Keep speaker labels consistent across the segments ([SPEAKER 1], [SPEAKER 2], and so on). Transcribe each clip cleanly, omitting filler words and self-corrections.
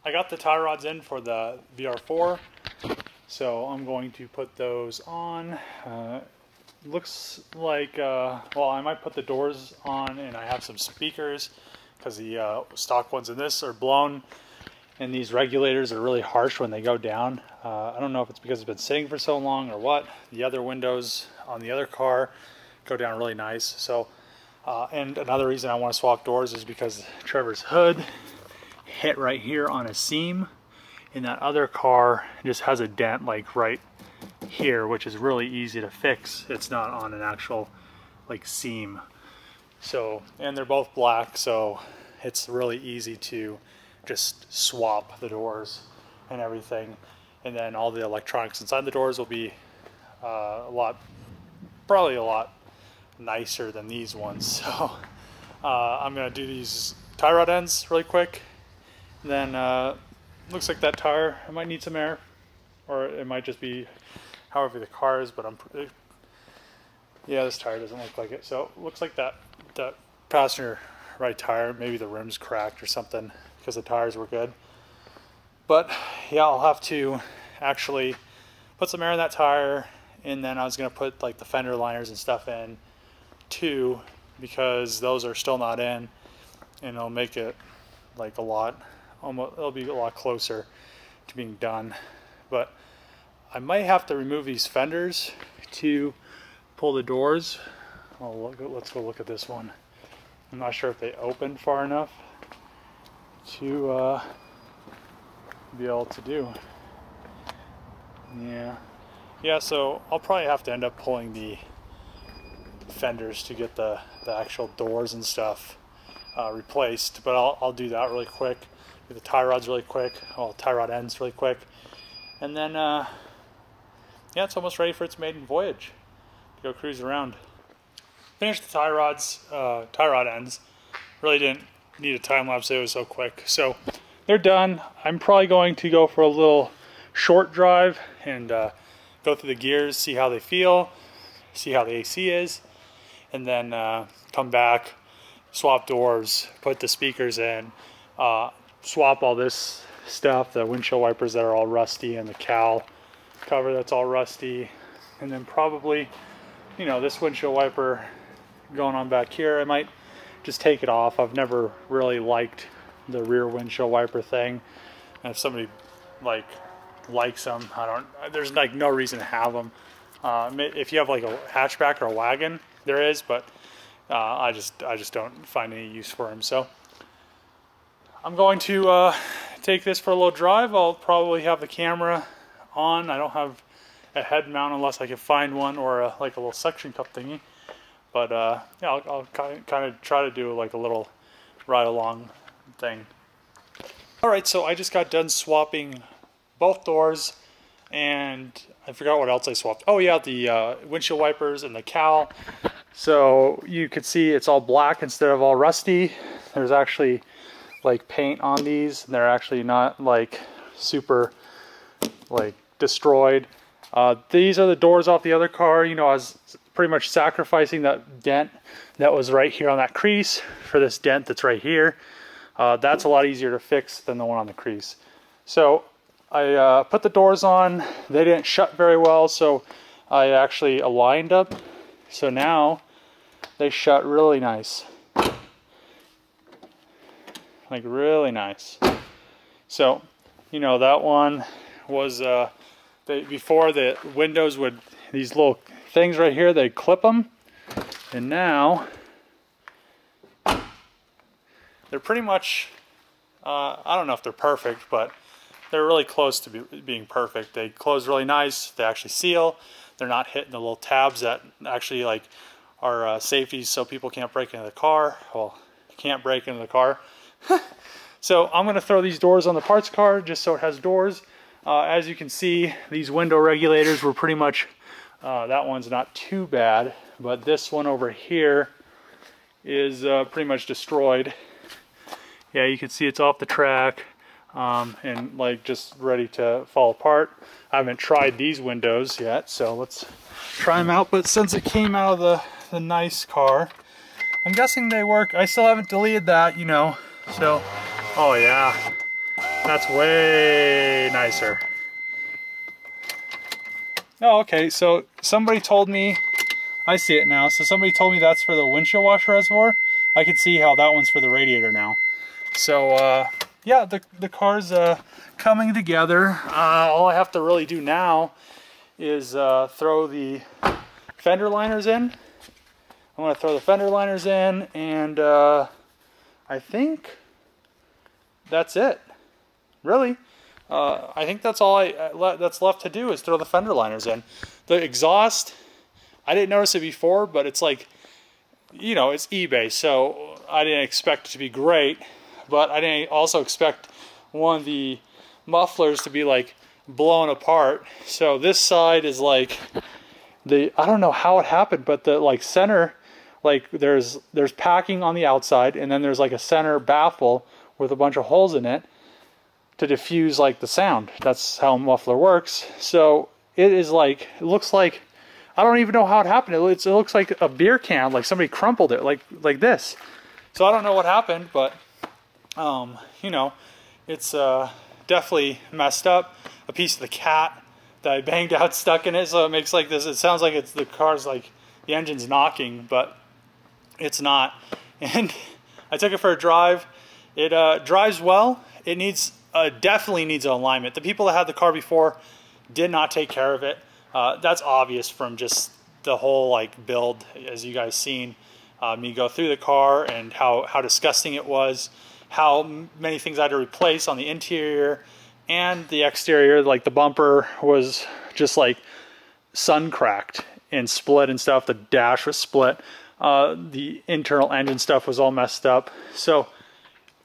[SPEAKER 1] I got the tie rods in for the VR4, so I'm going to put those on. Looks like, well, I might put the doors on, and I have some speakers because the stock ones in this are blown, and these regulators are really harsh when they go down. I don't know if it's because it's been sitting for so long or what. The other windows on the other car go down really nice. So, and another reason I want to swap doors is because Trevor's hood hit right here on a seam, and that other car just has a dent like right here, which is really easy to fix. It's not on an actual like seam. So, and they're both black, so it's really easy to just swap the doors and everything. And then all the electronics inside the doors will be probably a lot nicer than these ones. So I'm gonna do these tie rod ends really quick. And then looks like that tire, it might need some air, or it might just be however the car is, but yeah, this tire doesn't look like it. So it looks like that passenger right tire, maybe the rim's cracked or something because the tires were good. But yeah, I'll have to actually put some air in that tire, and then I was gonna put like the fender liners and stuff in too, because those are still not in, and it'll make it like it'll be a lot closer to being done. But I might have to remove these fenders to pull the doors. Let's go look at this one. I'm not sure if they open far enough to be able to do. Yeah, so I'll probably have to end up pulling the fenders to get the actual doors and stuff replaced, but I'll do that really quick. Do the tie rods really quick, tie rod ends really quick, and then yeah, it's almost ready for its maiden voyage to go cruise around. Finished the tie rod ends. Really didn't need a time lapse, it was so quick. So they're done. I'm probably going to go for a little short drive and go through the gears, see how they feel, see how the AC is, and then come back, swap doors, put the speakers in, swap all this stuff, the windshield wipers that are all rusty and the cowl cover that's all rusty, and then probably, you know, this windshield wiper going on back here, I might just take it off. I've never really liked the rear windshield wiper thing, and if somebody likes them, there's like no reason to have them. If you have like a hatchback or a wagon, there is, but I just don't find any use for them. So I'm going to take this for a little drive. I'll probably have the camera on. I don't have a head mount unless I can find one, or like a little suction cup thingy. But yeah, I'll kind of try to do like a little ride along thing. Alright, so I just got done swapping both doors, and I forgot what else I swapped. Oh yeah, the windshield wipers and the cowl. So you could see it's all black instead of all rusty. There's actually like paint on these, and they're actually not like super like destroyed. These are the doors off the other car. You know, I was pretty much sacrificing that dent that was right here on that crease for this dent that's right here. That's a lot easier to fix than the one on the crease. So I put the doors on. They didn't shut very well, so I actually aligned up. So now they shut really nice. Like really nice. So, you know, that one was before the windows would, these little things right here, they'd clip them, and now they're pretty much I don't know if they're perfect, but they're really close to being perfect. They close really nice. They actually seal. They're not hitting the little tabs that actually like are safeties, so people can't break into the car. Well, can't break into the car. So I'm going to throw these doors on the parts car just so it has doors. As you can see, these window regulators were pretty much, that one's not too bad, but this one over here is pretty much destroyed. Yeah, you can see it's off the track and like just ready to fall apart. I haven't tried these windows yet, so let's try them out. But since it came out of the nice car, I'm guessing they work. I still haven't deleted that, you know, so, oh yeah. That's way nicer. Oh, okay, so somebody told me, I see it now, so somebody told me that's for the windshield washer reservoir. I can see how that one's for the radiator now. So, yeah, the car's coming together. All I have to really do now is throw the fender liners in. I'm going to throw the fender liners in, and I think that's it. Really. I think that's all that's left to do is throw the fender liners in. The exhaust, I didn't notice it before, but it's like, you know, it's eBay, so I didn't expect it to be great, but I didn't also expect one of the mufflers to be like blown apart. So this side is like I don't know how it happened, but the like center, like there's packing on the outside, and then there's like a center baffle with a bunch of holes in it to diffuse like the sound. That's how a muffler works. So it is like, it looks like, I don't even know how it happened. It looks like a beer can, like somebody crumpled it like this. So I don't know what happened, but you know, it's definitely messed up. A piece of the cat that I banged out stuck in it, so it makes like this. It sounds like it's the car's like the engine's knocking, but it's not. And I took it for a drive. It drives well. It needs definitely needs an alignment. The people that had the car before did not take care of it. That's obvious from just the whole like build, as you guys seen me go through the car and how disgusting it was, how many things I had to replace on the interior and the exterior. Like the bumper was just like sun cracked and split and stuff. The dash was split. The internal engine stuff was all messed up. So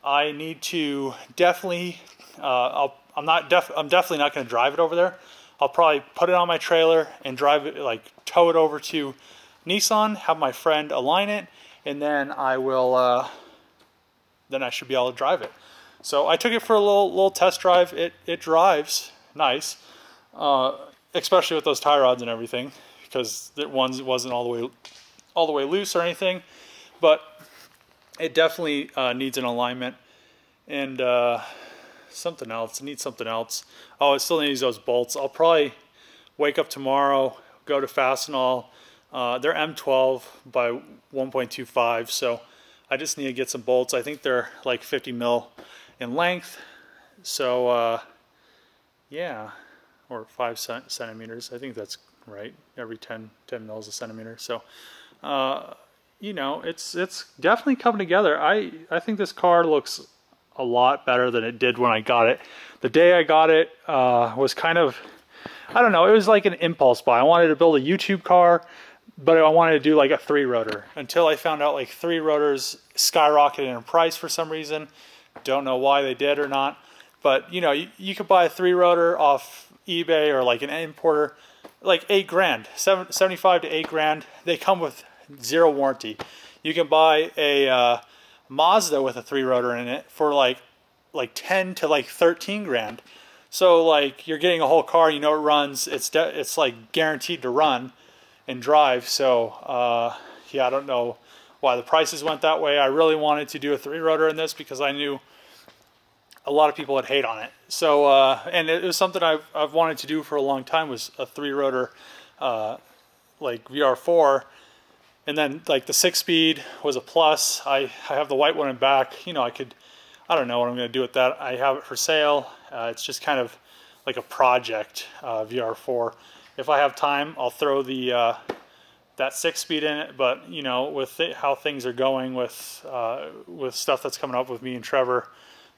[SPEAKER 1] I need to definitely, I'm definitely not going to drive it over there. I'll probably put it on my trailer and drive it, like tow it over to Nissan, have my friend align it, and then I will, then I should be able to drive it. So I took it for a little test drive. It drives nice, especially with those tie rods and everything, because it wasn't all the way loose or anything, but it definitely needs an alignment. And something else. It needs something else. Oh, it still needs those bolts. I'll probably wake up tomorrow, go to Fastenal. They're M12 by 1.25, so I just need to get some bolts. I think they're like 50 mil in length. So yeah, or 5 centimeters. I think that's right. Every 10 mils a centimeter. So you know, it's definitely coming together. I think this car looks a lot better than it did when I got it. The day I got it was kind of, I don't know, it was like an impulse buy. I wanted to build a YouTube car, but I wanted to do like a 3-rotor until I found out like 3 rotors skyrocketed in price for some reason. Don't know why they did or not, but you know, you could buy a 3-rotor off eBay or like an importer, like $8 grand, 75 to 8 grand. They come with 0 warranty. You can buy a Mazda with a 3-rotor in it for like 10 to like 13 grand. So like you're getting a whole car, you know it runs. It's like guaranteed to run and drive. So yeah, I don't know why the prices went that way. I really wanted to do a 3-rotor in this because I knew a lot of people would hate on it. So and it was something I've wanted to do for a long time, was a 3-rotor like VR4. And then like the 6-speed was a plus. I have the white one in back. You know, I don't know what I'm going to do with that. I have it for sale. It's just kind of like a project, VR4. If I have time, I'll throw the that 6-speed in it. But you know, with how things are going with stuff that's coming up with me and Trevor,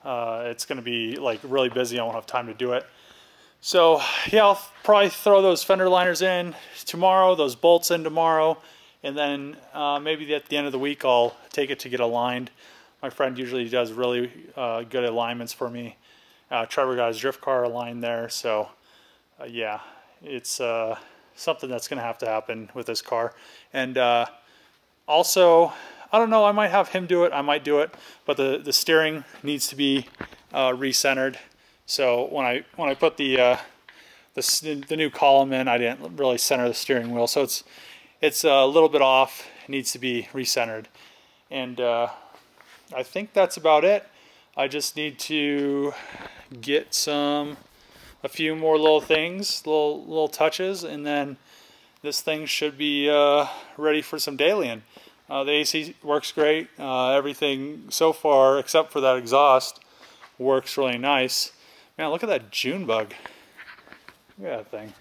[SPEAKER 1] it's going to be like really busy. I won't have time to do it. So yeah, I'll probably throw those fender liners in tomorrow, those bolts in tomorrow. And then maybe at the end of the week, I'll take it to get aligned. My friend usually does really good alignments for me. Trevor got his drift car aligned there. So yeah, it's something that's going to happen with this car. And also, I don't know, I might have him do it. I might do it. But the steering needs to be recentered. So when I put the new column in, I didn't really center the steering wheel. So it's a little bit off. It needs to be recentered. And I think that's about it. I just need to get a few more little things, little touches, and then this thing should be ready for some dailying. The AC works great. Everything so far, except for that exhaust, works really nice. Man, look at that June bug. Look at that thing.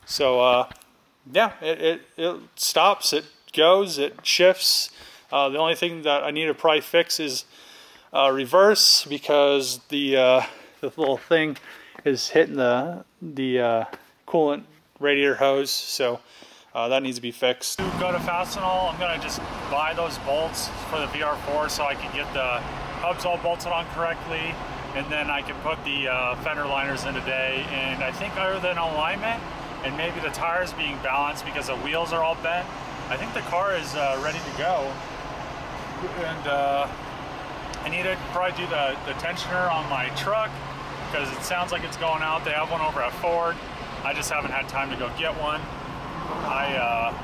[SPEAKER 1] So yeah, it stops, it goes, it shifts. The only thing that I need to probably fix is reverse, because the little thing is hitting the coolant radiator hose, so that needs to be fixed. To go to Fastenal, I'm gonna just buy those bolts for the VR4 so I can get the hubs all bolted on correctly, and then I can put the fender liners in today. And I think other than alignment and maybe the tires being balanced because the wheels are all bent, I think the car is ready to go. And I need to probably do the tensioner on my truck, because it sounds like it's going out. They have one over at Ford. I just haven't had time to go get one. I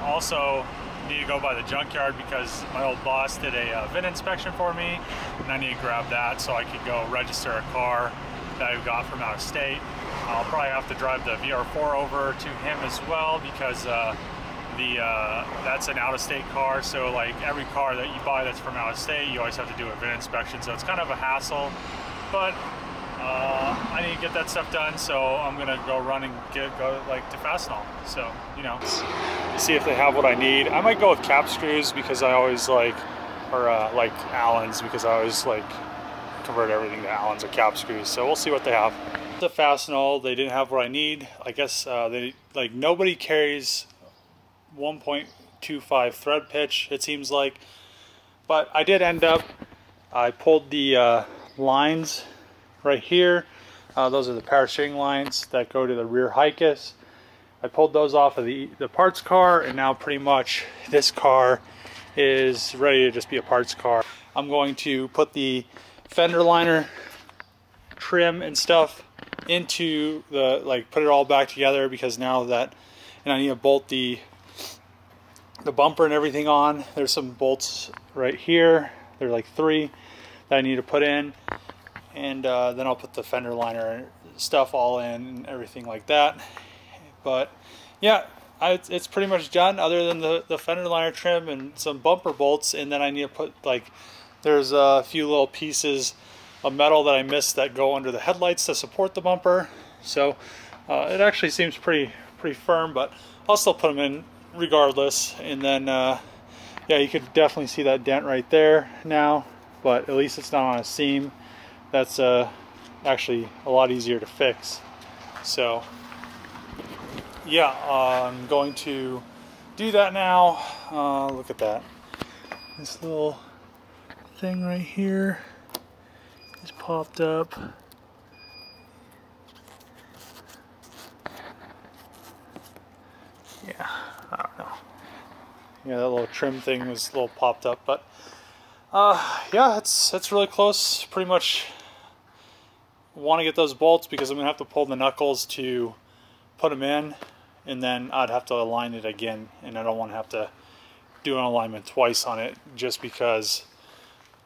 [SPEAKER 1] also need to go by the junkyard because my old boss did a VIN inspection for me, and I need to grab that so I could go register a car that I got from out of state. I'll probably have to drive the VR4 over to him as well, because that's an out-of-state car. So like every car that you buy that's from out of state, you always have to do a VIN inspection, so it's kind of a hassle. But I need to get that stuff done, so I'm gonna go run and go like to Fastenal. So, you know, see if they have what I need. I might go with cap screws because I always like Allen's, because I always like convert everything to Allen's or cap screws. So we'll see what they have. The Fastenal, they didn't have what I need. I guess nobody carries 1.25 thread pitch, it seems like. But I did end up, I pulled the lines right here. Those are the power steering lines that go to the rear Hikis. I pulled those off of the parts car, and now pretty much this car is ready to just be a parts car. I'm going to put the fender liner trim and stuff into the, put it all back together, because now that, and I need to bolt the bumper and everything on. There's some bolts right here. There's like 3 that I need to put in, and then I'll put the fender liner stuff all in and everything like that. But yeah, it's pretty much done, other than the fender liner trim and some bumper bolts. And then I need to put, there's a few little pieces of metal that I missed that go under the headlights to support the bumper. So it actually seems pretty firm, but I'll still put them in regardless. And then yeah, you could definitely see that dent right there now, but at least it's not on a seam. That's actually a lot easier to fix. So yeah, I'm going to do that now. Look at that. This little thing right here is popped up. Yeah, I don't know. Yeah, that little trim thing was a little popped up, but yeah, it's really close. Pretty much want to get those bolts, because I'm gonna have to pull the knuckles to put them in, and then I'd have to align it again, and I don't want to have to do an alignment twice on it just because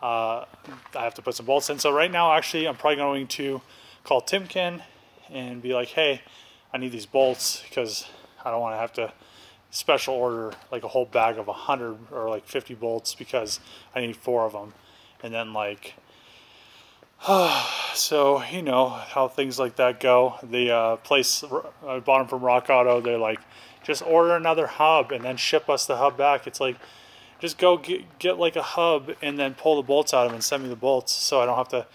[SPEAKER 1] I have to put some bolts in. So right now, actually, I'm probably going to call Timken and be like, hey, I need these bolts, because I don't want to have to special order like a whole bag of 100 or 50 bolts, because I need 4 of them. And then so you know how things like that go. The place I bought them from Rock Auto, they're like, just order another hub and then ship us the hub back. It's like, just go get like a hub and then pull the bolts out of it and send me the bolts, so I don't have to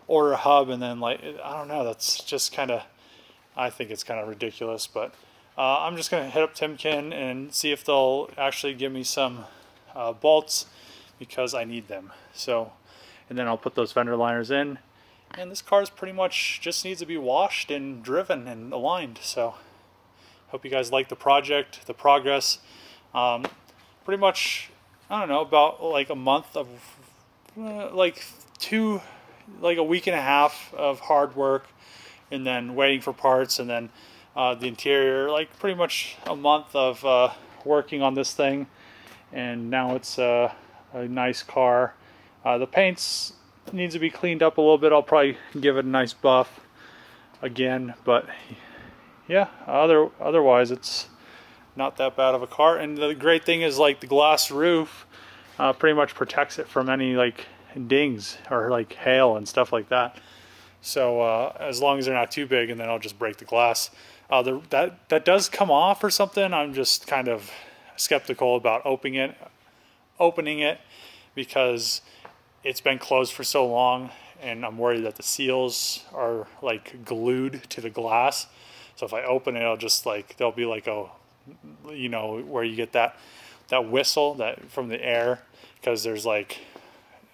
[SPEAKER 1] order a hub. And then I don't know, that's just kind of, I think it's kind of ridiculous. But I'm just going to hit up Timken and see if they'll actually give me some bolts, because I need them. So, and then I'll put those fender liners in, and this car's pretty much just needs to be washed and driven and aligned. So hope you guys like the project, the progress. Pretty much, I don't know, about a month of a week and a half of hard work, and then waiting for parts, and then the interior, pretty much a month of working on this thing. And now it's a nice car. The paint's needs to be cleaned up a little bit. I'll probably give it a nice buff again, but yeah, otherwise it's not that bad of a car. And the great thing is, like, the glass roof pretty much protects it from any like dings or like hail and stuff like that. So as long as they're not too big, and then I'll just break the glass. That does come off or something. I'm just kind of skeptical about opening it because it's been closed for so long, and I'm worried that the seals are like glued to the glass. So if I open it, I'll just like, there'll be like a, you know, where you get that whistle that from the air, because there's like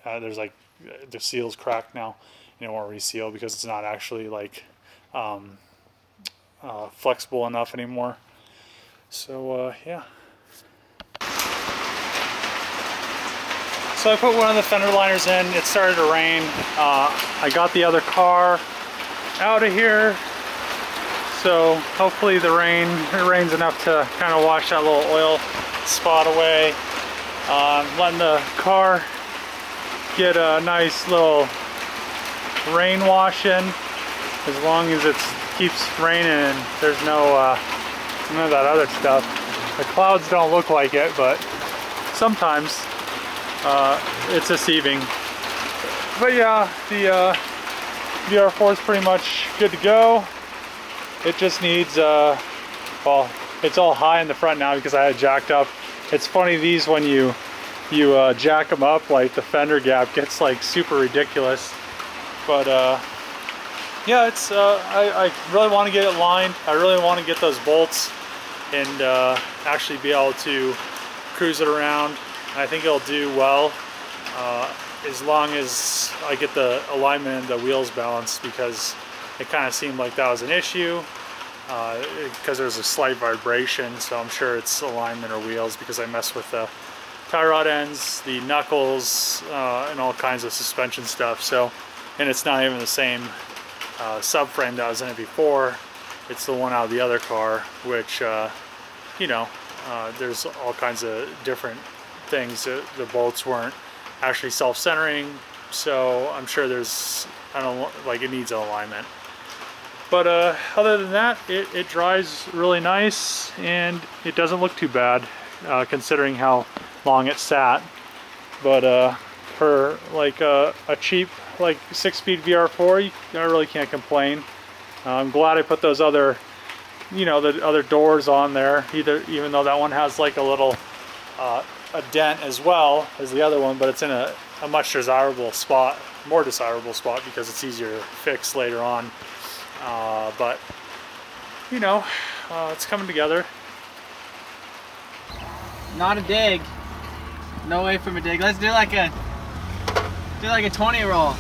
[SPEAKER 1] the seal's cracked now. You don't want to reseal because it's not actually like flexible enough anymore. So yeah. So I put one of the fender liners in. It started to rain. I got the other car out of here. So hopefully it rains enough to kind of wash that little oil spot away. Letting the car get a nice little rain wash in. As long as it keeps raining and there's none of that other stuff. The clouds don't look like it, but sometimes it's deceiving. But yeah, the VR4 is pretty much good to go. It just needs, well, it's all high in the front now because I had jacked up. It's funny, these, when you jack them up, like the fender gap gets like super ridiculous. But yeah, it's I really want to get it lined. I really want to get those bolts and actually be able to cruise it around. I think it'll do well as long as I get the alignment and the wheels balanced, because it kind of seemed like that was an issue because there's a slight vibration. So I'm sure it's alignment or wheels, because I messed with the tie rod ends, the knuckles, and all kinds of suspension stuff. So, and it's not even the same subframe that was in it before. It's the one out of the other car, which you know, there's all kinds of different things. The bolts weren't actually self-centering, so I'm sure there's, I don't know, like, it needs an alignment. But other than that, it drives really nice, and it doesn't look too bad considering how long it sat. But for like a cheap like 6-speed VR4, I really can't complain. I'm glad I put those other, you know, the other doors on there, even though that one has like a little a dent as well as the other one, but it's in a much desirable spot, more desirable spot, because it's easier to fix later on. But you know, it's coming together.
[SPEAKER 2] Not a dig. No way from a dig. Let's do like a 20 roll.